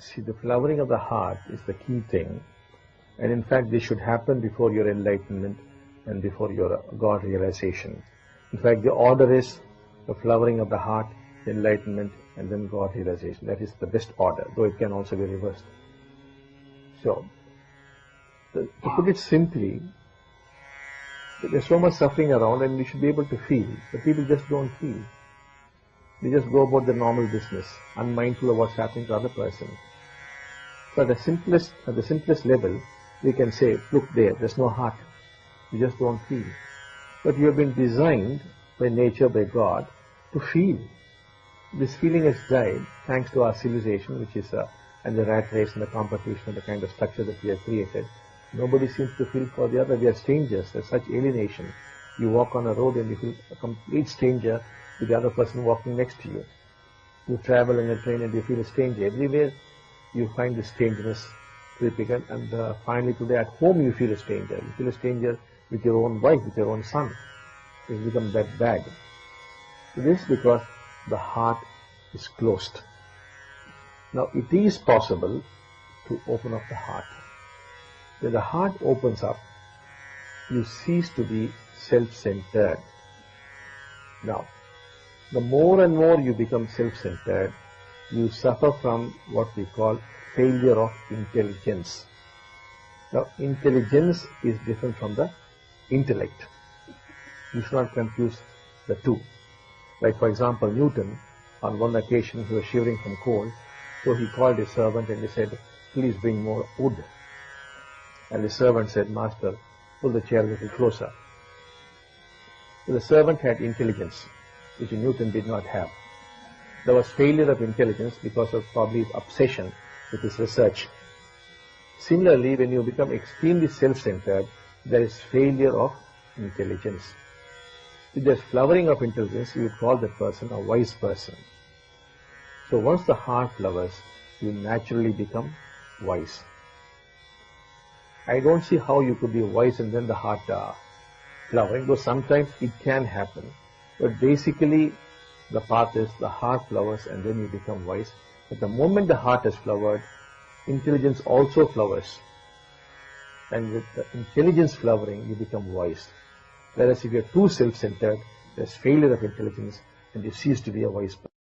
See, the flowering of the heart is the key thing, and in fact, this should happen before your enlightenment and before your God realization. In fact, the order is the flowering of the heart, enlightenment, and then God realization. That is the best order, though it can also be reversed. So, to put it simply, there's so much suffering around, and we should be able to feel, but people just don't feel. They just go about their normal business, unmindful of what's happening to the other person. So at the simplest level, we can say, look there's no heart. You just don't feel. But you have been designed by nature, by God, to feel. This feeling has died thanks to our civilization, which is and the rat race and the competition and the kind of structure that we have created. Nobody seems to feel for the other. We are strangers. There's such alienation. You walk on a road and you feel a complete stranger to the other person walking next to you. You travel in a train and you feel a stranger. Everywhere you find the strangeness creeping, and finally today at home you feel a stranger. You feel a stranger with your own wife, with your own son. It's become that bad. This is because the heart is closed. Now it is possible to open up the heart. When the heart opens up, you cease to be self-centered. Now, the more and more you become self-centered, you suffer from what we call failure of intelligence. Now, intelligence is different from the intellect. You should not confuse the two. Like, for example, Newton, on one occasion, he was shivering from cold, so he called his servant and he said, please bring more wood. And the servant said, Master, pull the chair a little closer. So the servant had intelligence, which Newton did not have. There was failure of intelligence because of probably obsession with his research. Similarly, when you become extremely self-centered, there is failure of intelligence. If there's flowering of intelligence, you would call that person a wise person. So once the heart flowers, you naturally become wise. I don't see how you could be wise and then the heart flowering, though sometimes it can happen. But basically, the path is the heart flowers and then you become wise. But the moment the heart has flowered, intelligence also flowers. And with the intelligence flowering, you become wise. Whereas if you're too self-centered, there's failure of intelligence and you cease to be a wise person.